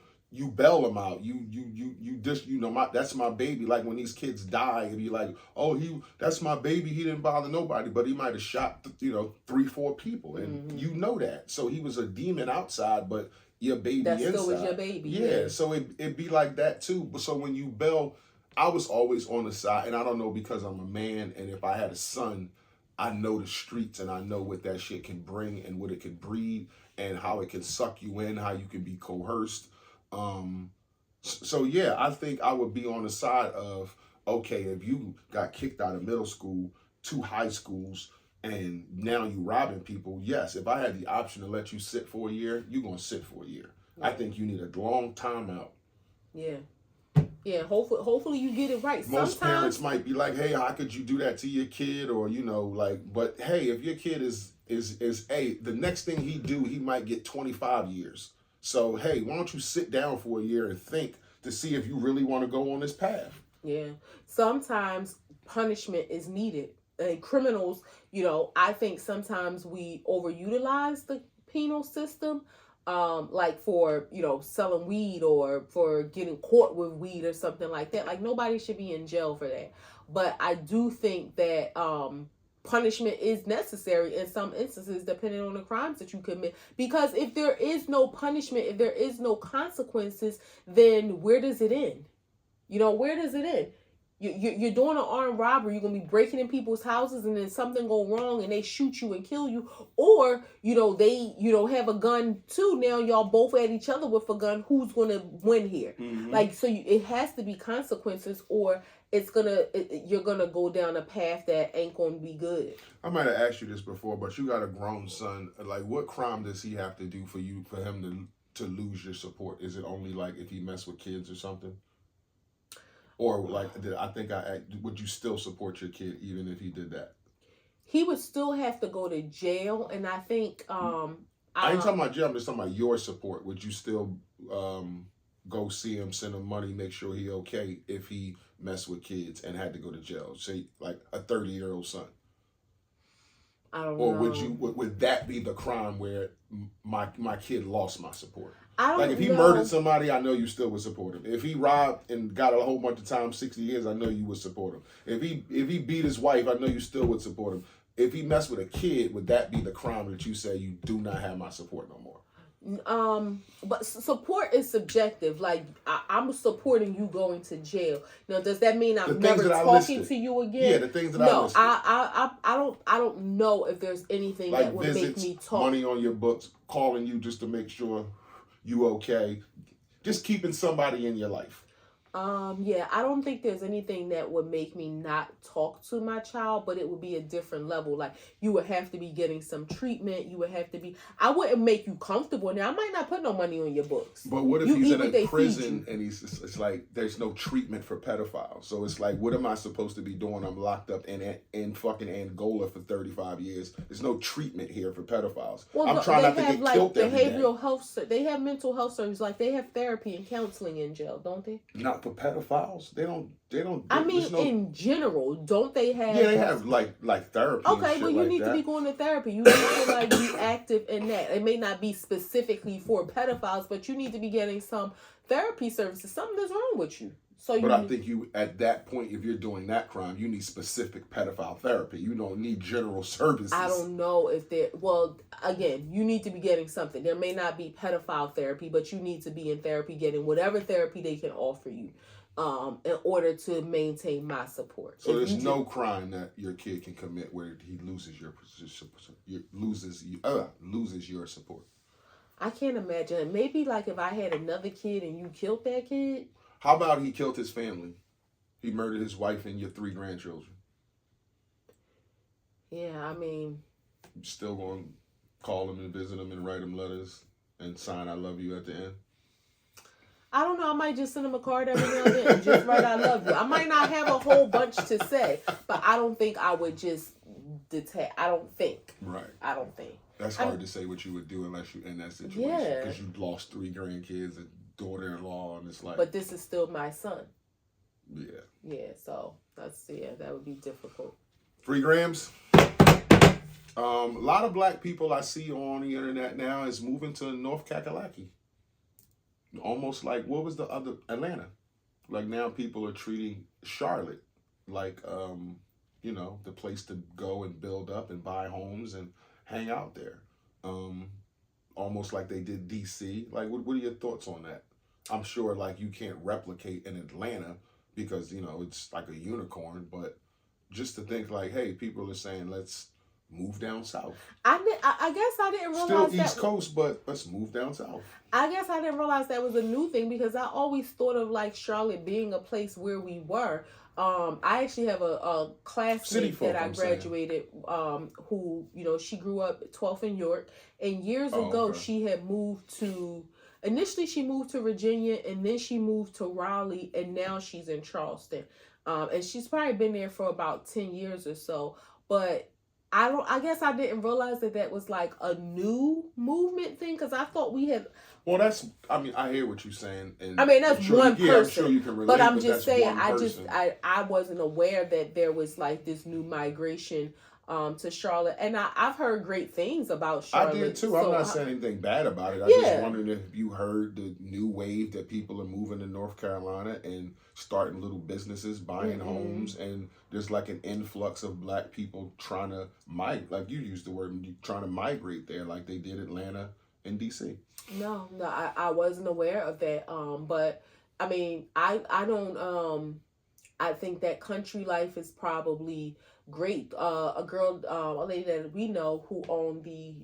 bail them out. You just, that's my baby. Like when these kids die, and you're like, oh, that's my baby. He didn't bother nobody, but he might have shot 3-4 people, and you know that. So he was a demon outside, but your baby that inside. still was your baby. Yeah. So it be like that too. But so when you bail, I was always on the side, and I don't know, because I'm a man, and if I had a son, I know the streets, and I know what that shit can bring and what it can breed, and how it can suck you in, how you can be coerced. So yeah, I think I would be on the side of, okay, if you got kicked out of middle school, 2 high schools, and now you robbing people, yes, if I had the option to let you sit for a year, you're going to sit for a year. Yeah. I think you need a long time out. Yeah. Yeah, hopefully you get it right. Most parents might be like, hey, how could you do that to your kid? Or, but hey, if your kid is the next thing he do, he might get 25 years. So, hey, why don't you sit down for a year and think to see if you really want to go on this path? Yeah. Sometimes punishment is needed. Criminals, I think sometimes we overutilize the penal system. Like for, selling weed or for getting caught with weed or something like that. Like nobody should be in jail for that. But I do think that punishment is necessary in some instances, depending on the crimes that you commit. Because if there is no punishment, if there is no consequences, then where does it end? Where does it end? You're doing an armed robbery. You're going to be breaking in people's houses, and then something go wrong and they shoot you and kill you. Or, they, have a gun too. Now y'all both at each other with a gun. Who's going to win here? Mm-hmm. So it has to be consequences, or you're going to go down a path that ain't going to be good. I might have asked you this before, but you got a grown son. Like, what crime does he have to do for him to lose your support? Is it only like if he mess with kids or something? Or would you still support your kid even if he did that? He would still have to go to jail, and I think I ain't talking about jail. I'm just talking about your support. Would you still go see him, send him money, make sure he okay if he messed with kids and had to go to jail? Say like a 30-year-old son. I don't know. Or would that be the crime where my kid lost my support? I don't know. If he murdered somebody, I know you still would support him. If he robbed and got a whole bunch of time, 60 years, I know you would support him. If he beat his wife, I know you still would support him. If he messed with a kid, would that be the crime that you say you do not have my support no more? But support is subjective. Like I'm supporting you going to jail. Now, does that mean I'm never talking to you again? Yeah, the things that I listed. I don't know if there's anything like that would visits, make me talk. Money on your books, calling you just to make sure you okay, just keeping somebody in your life. Yeah, I don't think there's anything that would make me not talk to my child, but it would be a different level. Like you would have to be getting some treatment. You would have to be, I wouldn't make you comfortable. Now I might not put no money on your books. But what if he's in a prison and it's like, there's no treatment for pedophiles. So it's like, what am I supposed to be doing? I'm locked up in fucking Angola for 35 years. There's no treatment here for pedophiles. Well, I'm trying not to get killed every day. Behavioral health, they have mental health services. Like they have therapy and counseling in jail, don't they? Not for pedophiles. They don't. I mean, in general, don't they have? Yeah, they have like therapy. Okay, well, you need to be going to therapy. You need to be active in that. It may not be specifically for pedophiles, but you need to be getting some therapy services. Something is wrong with you. But I think you, at that point, if you're doing that crime, you need specific pedophile therapy. You don't need general services. I don't know if well, again, you need to be getting something. There may not be pedophile therapy, but you need to be in therapy, getting whatever therapy they can offer you in order to maintain my support. So there's no crime that your kid can commit where he loses loses your support. I can't imagine. Maybe like if I had another kid and you killed that kid. How about he killed his family? He murdered his wife and your 3 grandchildren. Yeah, I mean... You still going to call him and visit him and write him letters and sign I love you at the end? I don't know. I might just send him a card every now and then and just write I love you. I might not have a whole bunch to say, but I don't think I would just I don't think. Right. I don't think. That's hard to say what you would do unless you're in that situation. Yeah. Because you lost 3 grandkids and daughter-in-law, and it's like... But this is still my son. Yeah. Yeah, so that would be difficult. 3 grams. A lot of black people I see on the internet now is moving to North Kakalaki. Almost like, what was the other, Atlanta. Like now people are treating Charlotte like, the place to go and build up and buy homes and hang out there. Almost like they did DC. Like, what are your thoughts on that? I'm sure like you can't replicate in Atlanta because, it's like a unicorn, but just to think like, hey, people are saying, let's move down south. I guess I didn't realize Still that. East Coast, but let's move down south. I guess I didn't realize that was a new thing because I always thought of like Charlotte being a place where we were. I actually have a classmate that I graduated who, she grew up at 12th and York, and years ago she had moved to, initially she moved to Virginia and then she moved to Raleigh and now she's in Charleston. And she's probably been there for about 10 years or so, but I guess I didn't realize that was like a new movement thing because I thought we had. Well, I hear what you're saying. And that's one person. I'm sure you can relate, but I'm just saying, I wasn't aware that there was like this new migration to Charlotte. And I've heard great things about Charlotte. I did too. I'm not saying anything bad about it. I just wondered if you heard the new wave that people are moving to North Carolina and starting little businesses, buying homes, and there's like an influx of black people trying to migrate, like you used the word, trying to migrate there like they did Atlanta and DC. No, I wasn't aware of that. But I mean, I don't, I think that country life is probably great. A lady that we know who owned the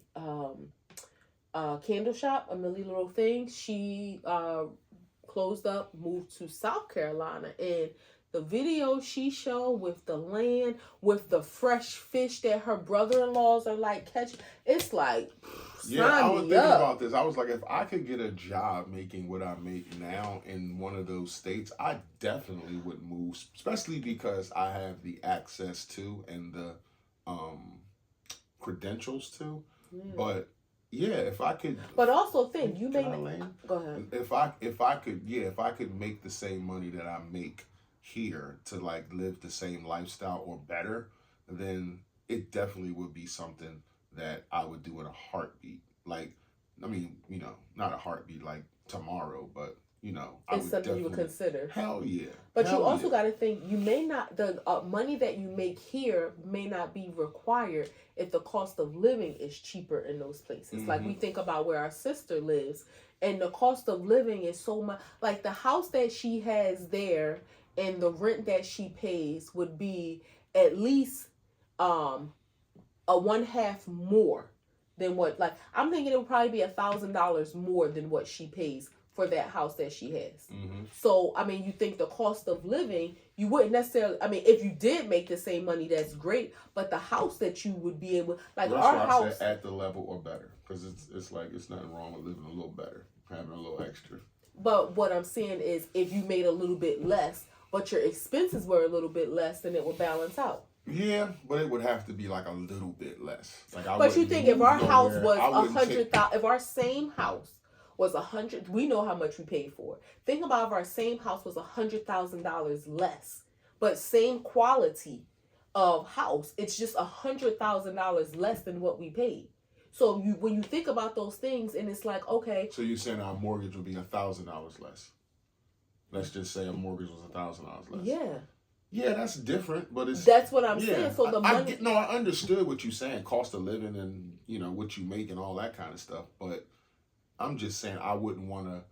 candle shop, A Millie Little Thing, she closed up, moved to South Carolina, and the video she showed with the land, with the fresh fish that her brother-in-laws are like catching, it's like, I was thinking about this. I was like, if I could get a job making what I make now in one of those states, I definitely would move, especially because I have the access to and the credentials to. But yeah, if I could. But also think you may. Go ahead. If I could make the same money that I make here to like live the same lifestyle or better, then it definitely would be something that I would do in a heartbeat. Like, I mean, not a heartbeat like tomorrow, but it's something you would consider. Hell yeah. But you also got to think, you may not, the money that you make here may not be required if the cost of living is cheaper in those places. Like we think about where our sister lives, and the cost of living is so much. Like the house that she has there and the rent that she pays would be at least a 1/2 more than what, like, I'm thinking it would probably be $1,000 more than what she pays for that house that she has. So, I mean, you think the cost of living, you wouldn't necessarily, I mean, if you did make the same money, that's great, but the house that you would be able, like that's our why house. I said at the level or better, because it's like, it's nothing wrong with living a little better, having a little extra. But what I'm saying is, if you made a little bit less, but your expenses were a little bit less, then it would balance out. Yeah, but it would have to be like a little bit less. Like, but you think if our house was $100,000, if our same house was $100,000, we know how much we paid for it. Think about if our same house was $100,000 less, but same quality of house, it's just $100,000 less than what we paid. So when you think about those things, and it's like, okay. So you're saying our mortgage would be $1,000 less? Let's just say a mortgage was $1,000 less. Yeah. Yeah, that's different, but that's what I'm saying. So the money. I understood what you're saying, cost of living and what you make and all that kind of stuff. But I'm just saying I wouldn't want to.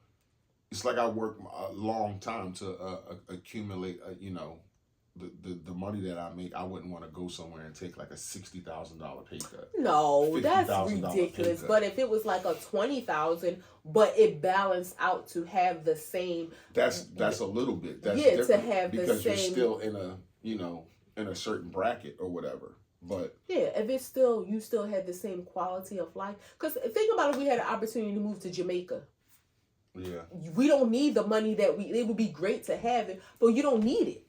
It's like I work a long time to accumulate, the money that I make. I wouldn't want to go somewhere and take like a $60,000 pay cut. No, that's ridiculous. But if it was like a $20,000, but it balanced out to have the same. That's a little bit. That's different to have the same. Because you're still in a certain bracket or whatever. But yeah, if it's still, you still had the same quality of life. Because think about if we had an opportunity to move to Jamaica. Yeah. We don't need the money it would be great to have it, but you don't need it.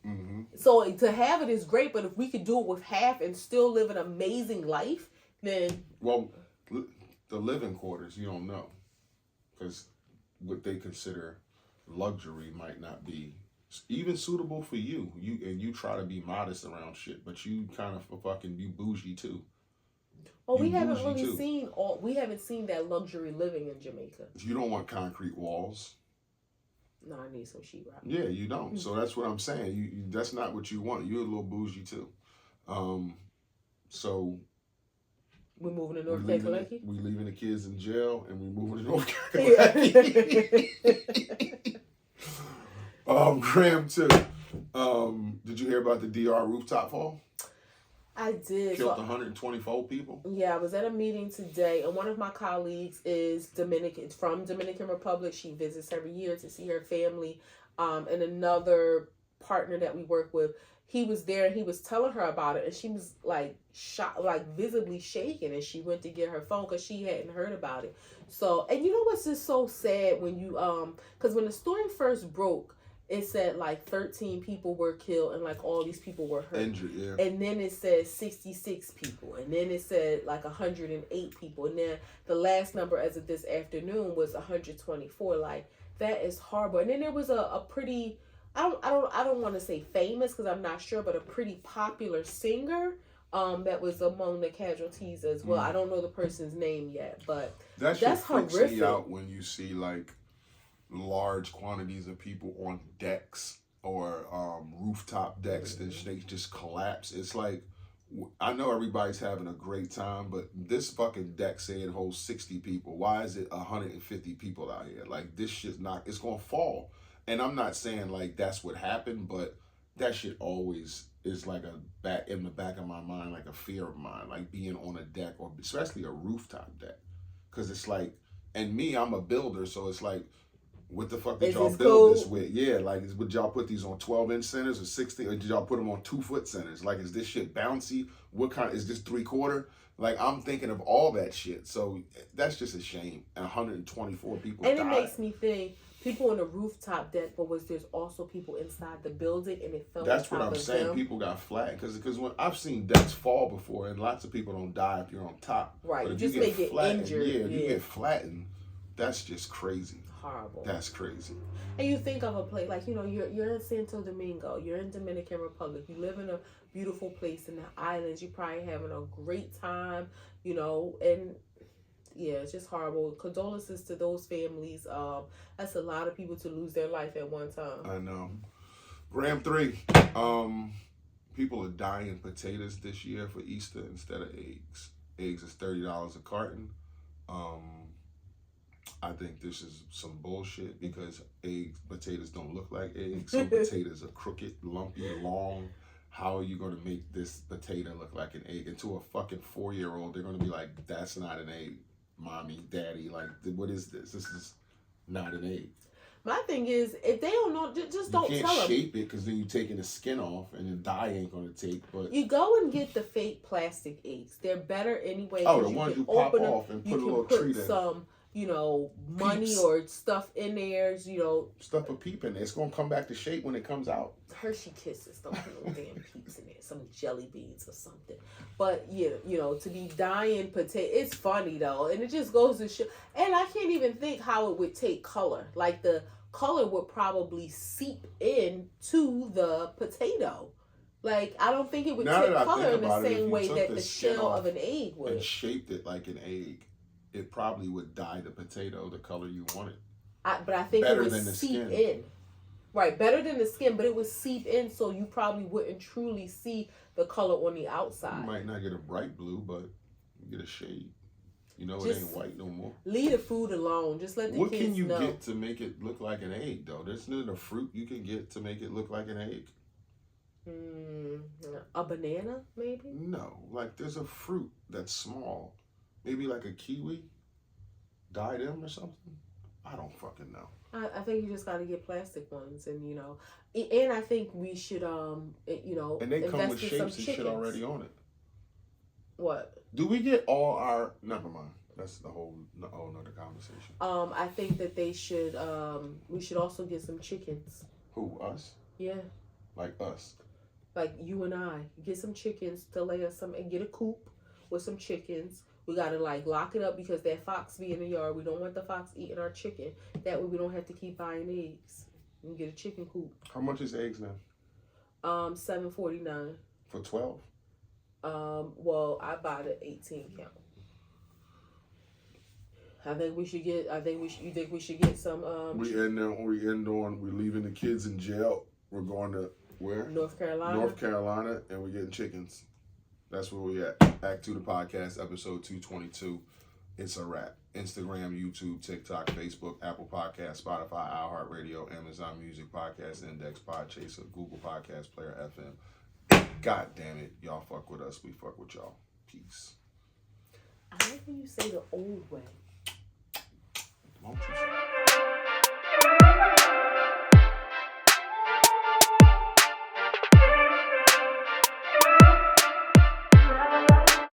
So to have it is great, but if we could do it with half and still live an amazing life, then. Well, the living quarters, you don't know. Because what they consider luxury might not be even suitable for you. You try to be modest around shit, but you kind of fucking you bougie too. Well, we You haven't bougie really too. seen all. We haven't seen that luxury living in Jamaica. You don't want concrete walls. No, I need some sheetrock. Yeah, you don't. So that's what I'm saying. You that's not what you want. You're a little bougie too. So we're moving to North Carolina. We leaving the kids in jail, and we moving to North Carolina. Graham too. Did you hear about the DR rooftop fall? I did. Killed 124 people. Yeah, I was at a meeting today, and one of my colleagues is from Dominican Republic. She visits every year to see her family. And another partner that we work with, he was there and he was telling her about it, and she was like shocked, like visibly shaking, and she went to get her phone because she hadn't heard about it. So, and you know what's just so sad when you because when the story first broke, it said like 13 people were killed and like all these people were hurt. Injured, yeah. And then it said 66 people. And then it said like 108 people. And then the last number as of this afternoon was 124. Like, that is horrible. And then there was a pretty, I don't want to say famous because I'm not sure, but a pretty popular singer that was among the casualties as well. I don't know the person's name yet, but that's freaks horrific. Me out when you see like large quantities of people on decks or rooftop decks that they just collapse. It's like, I know everybody's having a great time, but this fucking deck say it holds 60 people. Why is it 150 people out here? Like, this shit's not, it's gonna fall. And I'm not saying like that's what happened, but that shit always is like in the back of my mind, like a fear of mine, like being on a deck or especially a rooftop deck. Cause it's like, and me, I'm a builder, so it's like, what the fuck did y'all build this with? Yeah, like, would y'all put these on 12-inch centers or 16, or did y'all put them on 2-foot centers? Like, is this shit bouncy? What kind, is this 3/4? Like, I'm thinking of all that shit. So that's just a shame. 124 people died. And it makes me think, people on the rooftop deck, but there's also people inside the building, and it fell. That's what I'm saying. Them. People got flat because when I've seen decks fall before, and lots of people don't die if you're on top. Right, but you just may get injured. Yeah, if you get flattened, that's just crazy. Horrible. That's crazy. And you think of a place like, you're in Santo Domingo, you're in Dominican Republic, you live in a beautiful place in the islands, you're probably having a great time, and yeah, it's just horrible. Condolences to those families. That's a lot of people to lose their life at one time. I know. Gram 3. People are dyeing potatoes this year for Easter instead of eggs. Eggs is $30 a carton. I think this is some bullshit because potatoes don't look like eggs. Some potatoes are crooked, lumpy, long. How are you going to make this potato look like an egg? And to a fucking 4-year-old, they're going to be like, that's not an egg, mommy, daddy. Like, what is this? This is not an egg. My thing is, if they don't know, just don't tell them. You can't shape it because then you're taking the skin off and the dye ain't going to take. But you go and get the fake plastic eggs. They're better anyway. Oh, the ones you pop off and put a little treat in. Some money Peeps. Or stuff in there, Stuff a peep in there. It's going to come back to shape when it comes out. Hershey Kisses, don't put no damn peeps in there. Some jelly beans or something. But, yeah, to be dyeing potato, it's funny, though. And it just goes to show. And I can't even think how it would take color. Like, the color would probably seep into the potato. Like, I don't think it would take color in the same way that the shell of an egg would. And shaped it like an egg. It probably would dye the potato the color you want it. But I think it would seep in. Right, better than the skin, but it would seep in, so you probably wouldn't truly see the color on the outside. You might not get a bright blue, but you get a shade. It ain't white no more. Leave the food alone. Just let the kids know. What can you get to make it look like an egg, though? There's not a fruit you can get to make it look like an egg. A banana, maybe? No, like there's a fruit that's small. Maybe like a kiwi. Dye them or something. I don't fucking know. I think you just got to get plastic ones, and and I think we should and they come with shapes and shit already on it. What? Do we get all our? Never mind. That's the whole another conversation. I think that they should. We should also get some chickens. Who, us? Yeah. Like us. Like you and I, get some chickens to lay us some, and get a coop with some chickens. We gotta lock it up because that fox be in the yard. We don't want the fox eating our chicken. That way we don't have to keep buying eggs. You can get a chicken coop. How much is eggs now? $7.49. For 12? Well, I buy the 18 count. You think we should get some? We're leaving the kids in jail. We're going to where? North Carolina. North Carolina, and we're getting chickens. That's where we at. Act 2 the podcast, episode 222. It's a wrap. Instagram, YouTube, TikTok, Facebook, Apple Podcasts, Spotify, iHeartRadio, Amazon Music, Podcast Index, Podchaser, Google Podcast Player, FM. God damn it. Y'all fuck with us. We fuck with y'all. Peace. I like when you say the old way. Won't you say?